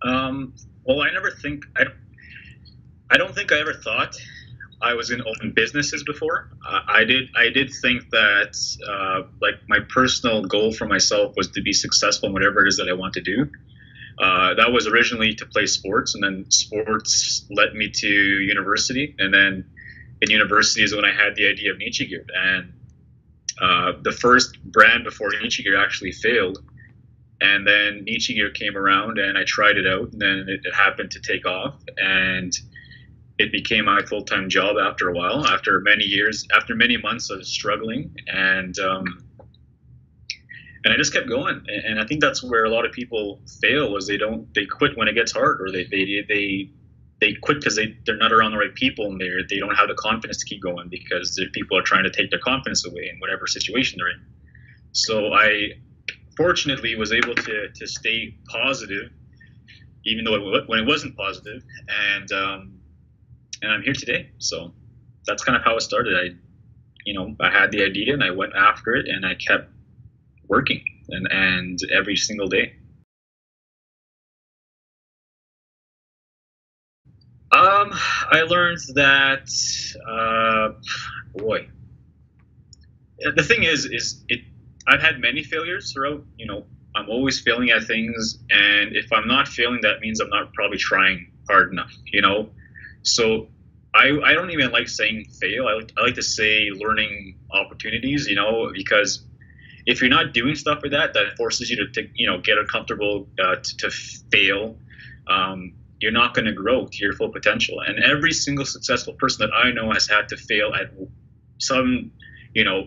Well, I don't think I ever thought I was going to open businesses before. I did think that like my personal goal for myself was to be successful in whatever it is that I want to do. That was originally to play sports, and then sports led me to university, and then in university is when I had the idea of Nietzsche Gear, and the first brand before Nietzsche Gear actually failed, and then Nietzsche Gear came around, and I tried it out, and then it happened to take off, and it became my full time job after a while, after many years, after many months of struggling, and I just kept going. And I think that's where a lot of people fail, was they quit when it gets hard, or they quit because they're not around the right people, and they don't have the confidence to keep going because the people are trying to take their confidence away in whatever situation they're in. So I fortunately was able to stay positive, even though when it wasn't positive, and I'm here today. So that's kind of how it started. I had the idea and I went after it, and I kept working, and every single day. I learned that, boy, the thing is it. I've had many failures throughout. I'm always failing at things, and if I'm not failing, that means I'm not probably trying hard enough. So I don't even like saying fail. I like to say learning opportunities. Because if you're not doing stuff like that forces you to get uncomfortable, to fail. You're not going to grow to your full potential. And every single successful person that I know has had to fail at some,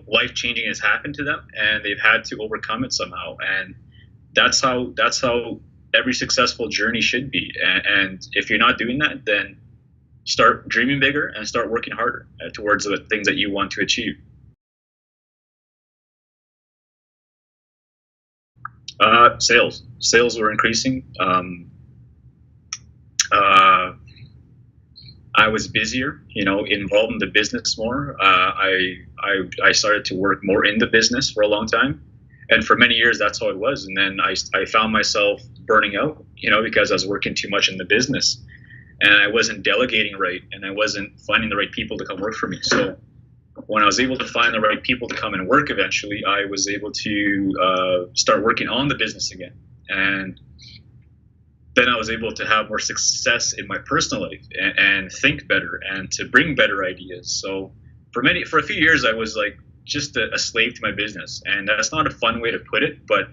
life changing has happened to them, and they've had to overcome it somehow. And that's how every successful journey should be. And if you're not doing that, then start dreaming bigger and start working harder towards the things that you want to achieve. Sales were increasing. Uh, I was busier, involved in the business more. I started to work more in the business for a long time, and for many years that's how it was. And then I found myself burning out, because I was working too much in the business, and I wasn't delegating right, and I wasn't finding the right people to come work for me. So when I was able to find the right people to come and work, eventually I was able to start working on the business again, and then I was able to have more success in my personal life, and think better and to bring better ideas. So for a few years, I was like just a slave to my business, and that's not a fun way to put it, but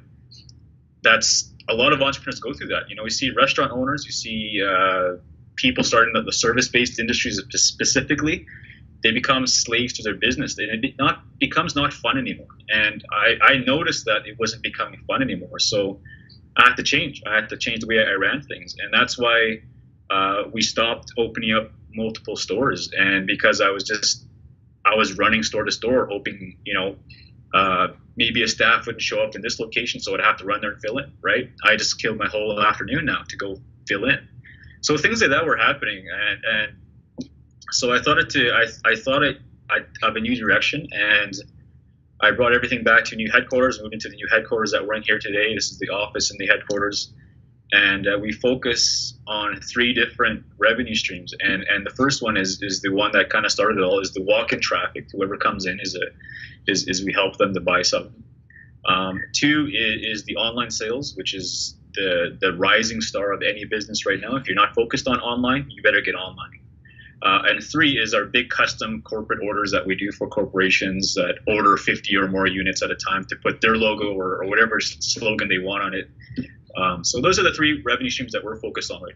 that's a lot of entrepreneurs go through that. You see restaurant owners, you see people starting the service-based industries specifically. They become slaves to their business, and it becomes not fun anymore. And I noticed that it wasn't becoming fun anymore. So I had to change. I had to change the way I ran things, and that's why we stopped opening up multiple stores. And because I was running store to store, hoping maybe a staff wouldn't show up in this location, so I'd have to run there and fill in. Right? I just killed my whole afternoon now to go fill in. So things like that were happening, and so I have a new direction, and I brought everything back to new headquarters, moved into the new headquarters that we're in here today. This is the office in the headquarters. And we focus on three different revenue streams. And the first one is the one that kind of started it all, is the walk-in traffic. Whoever comes in is we help them to buy something. Two is the online sales, which is the rising star of any business right now. If you're not focused on online, you better get online. And three is our big custom corporate orders that we do for corporations that order 50 or more units at a time to put their logo or whatever slogan they want on it. So those are the three revenue streams that we're focused on right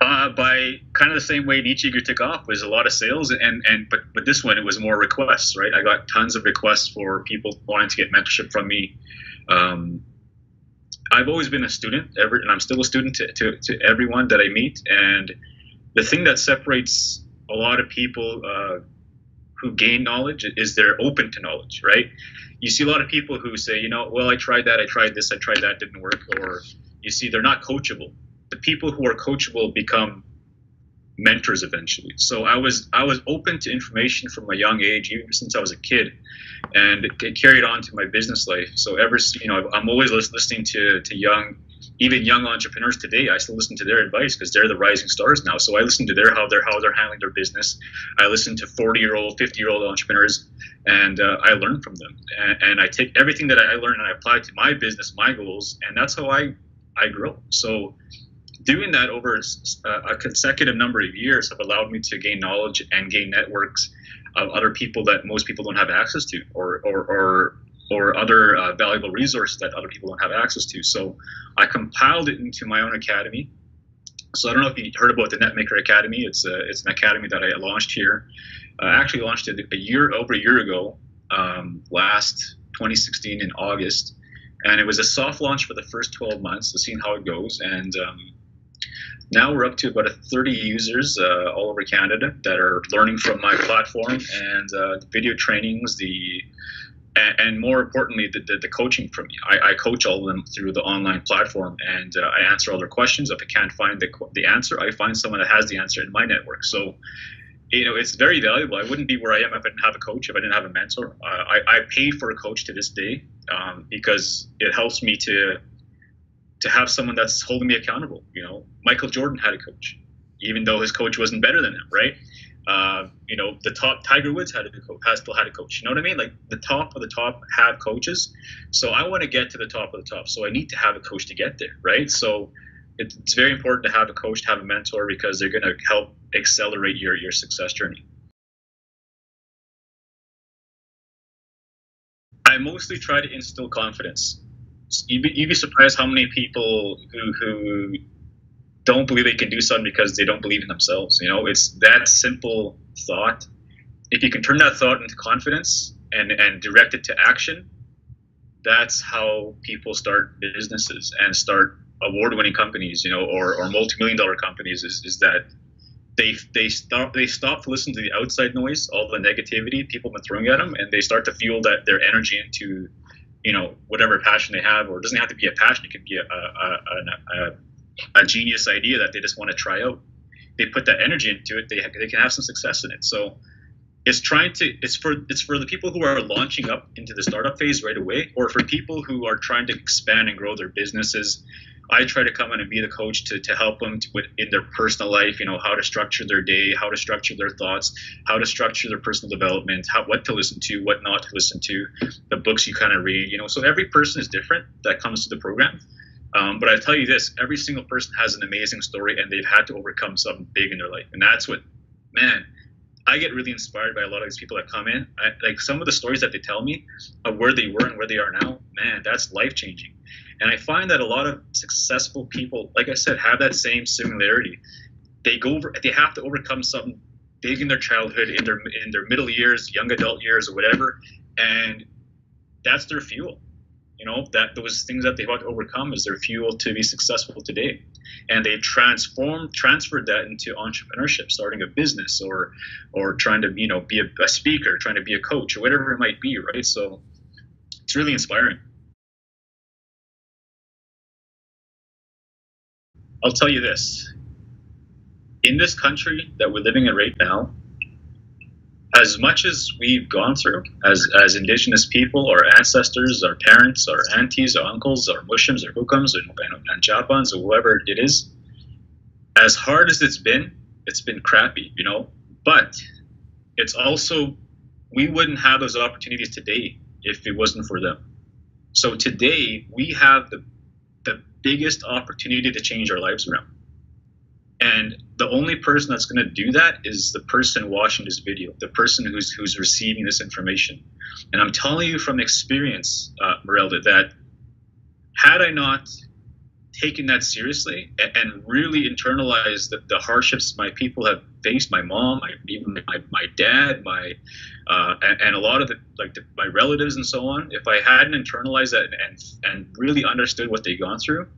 now. By kind of the same way Nietzsche took off, was a lot of sales, but this one, it was more requests, right? I got tons of requests for people wanting to get mentorship from me. I've always been a student, and I'm still a student to everyone that I meet. And the thing that separates a lot of people who gain knowledge is they're open to knowledge, right? You see a lot of people who say, well, I tried that, I tried this, I tried that, didn't work. Or you see they're not coachable. The people who are coachable become mentors eventually. So I was open to information from a young age, even since I was a kid, and it carried on to my business life. So I'm always listening to even young entrepreneurs today. I still listen to their advice because they're the rising stars now. So I listen to how they're handling their business. I listen to 40-year-old, 50-year-old entrepreneurs, and I learn from them. And I take everything that I learn and I apply it to my business, my goals, and that's how I grow. So doing that over a consecutive number of years have allowed me to gain knowledge and gain networks of other people that most people don't have access to, or other valuable resources that other people don't have access to. So I compiled it into my own academy. So I don't know if you heard about the Netmaker Academy. It's an academy that I launched here. I actually launched it over a year ago, last 2016 in August, and it was a soft launch for the first 12 months, to see how it goes. And now we're up to about 30 users all over Canada that are learning from my platform, and the video trainings, and more importantly, the coaching from me. I coach all of them through the online platform, and I answer all their questions. If I can't find the answer, I find someone that has the answer in my network. So, it's very valuable. I wouldn't be where I am if I didn't have a coach, if I didn't have a mentor. I paid for a coach to this day, because it helps me to have someone that's holding me accountable. Michael Jordan had a coach, even though his coach wasn't better than him, right? The top Tiger Woods still had a coach. You know what I mean? Like, the top of the top have coaches. So I want to get to the top of the top. So I need to have a coach to get there, right? So it's very important to have a coach, to have a mentor, because they're going to help accelerate your success journey. I mostly try to instill confidence. You'd be surprised how many people who don't believe they can do something because they don't believe in themselves. It's that simple thought. If you can turn that thought into confidence and direct it to action, that's how people start businesses and start award-winning companies, or multi-million-dollar companies. Is that they stop to listen to the outside noise, all the negativity people have been throwing at them, and they start to fuel their energy into whatever passion they have. Or it doesn't have to be a passion. It could be a genius idea that they just want to try out. They put that energy into it, they can have some success in it. So it's for the people who are launching up into the startup phase right away, or for people who are trying to expand and grow their businesses. I try to come in and be the coach to help them in their personal life, how to structure their day, how to structure their thoughts, how to structure their personal development, what to listen to, what not to listen to, the books you kind of read. So every person is different that comes to the program. But I tell you this, every single person has an amazing story, and they've had to overcome something big in their life. And that's what, man, I get really inspired by a lot of these people that come in. Like, some of the stories that they tell me of where they were and where they are now, man, that's life-changing. And I find that a lot of successful people, like I said, have that same similarity. They have to overcome something big in their childhood, in their middle years, young adult years, or whatever, and that's their fuel. That those things that they've had to overcome is their fuel to be successful today. And they transferred that into entrepreneurship, starting a business, or trying to be a speaker, trying to be a coach, or whatever it might be, right? So it's really inspiring. I'll tell you this. In this country that we're living in right now, as much as we've gone through as Indigenous people, our ancestors, our parents, our aunties, our uncles, our Muslims, our Hukams, and Japans, or whoever it is, as hard as it's been crappy, But it's also, we wouldn't have those opportunities today if it wasn't for them. So today, we have the biggest opportunity to change our lives around. And the only person that's going to do that is the person watching this video, the person who's receiving this information. And I'm telling you from experience, Merelda, that had I not taken that seriously and really internalized the hardships my people have faced, my mom, even my dad, and a lot of my relatives and so on, if I hadn't internalized that and really understood what they've gone through,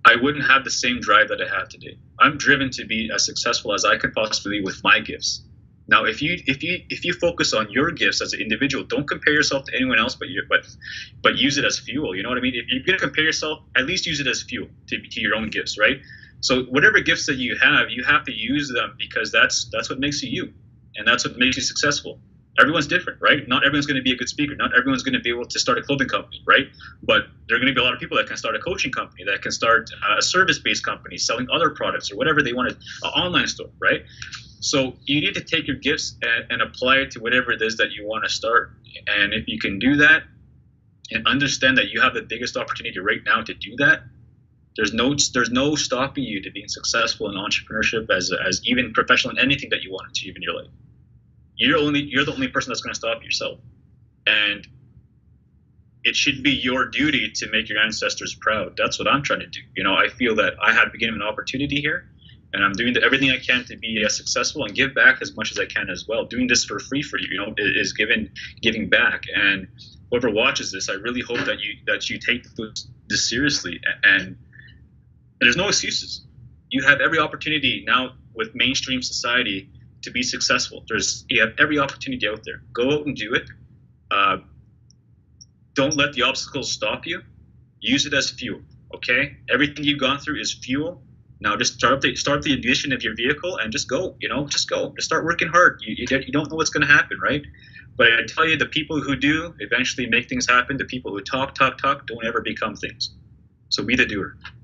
I wouldn't have the same drive that I have today. I'm driven to be as successful as I could possibly be with my gifts. Now, if you focus on your gifts as an individual, don't compare yourself to anyone else, but use it as fuel. You know what I mean? If you're gonna compare yourself, at least use it as fuel to your own gifts, right? So whatever gifts that you have to use them because that's what makes you you, and that's what makes you successful. Everyone's different, right? Not everyone's going to be a good speaker. Not everyone's going to be able to start a clothing company, right? But there are going to be a lot of people that can start a coaching company, that can start a service-based company selling other products or whatever they want, an online store, right? So you need to take your gifts and apply it to whatever it is that you want to start. And if you can do that and understand that you have the biggest opportunity right now to do that, there's no stopping you to being successful in entrepreneurship as even professional in anything that you want to achieve in your life. You're the only person that's going to stop yourself, and it should be your duty to make your ancestors proud. That's what I'm trying to do. I feel that I have been given an opportunity here, and I'm doing everything I can to be as successful and give back as much as I can as well. Doing this for free for you, is giving back. And whoever watches this, I really hope that you take this seriously. And there's no excuses. You have every opportunity now with mainstream society to be successful. You have every opportunity out there. Go out and do it. Don't let the obstacles stop you. Use it as fuel. Okay, everything you've gone through is fuel. Now just start the ignition of your vehicle and just go. Just go. Just start working hard. You don't know what's going to happen, right? But I tell you, the people who do eventually make things happen. The people who talk don't ever become things. So be the doer.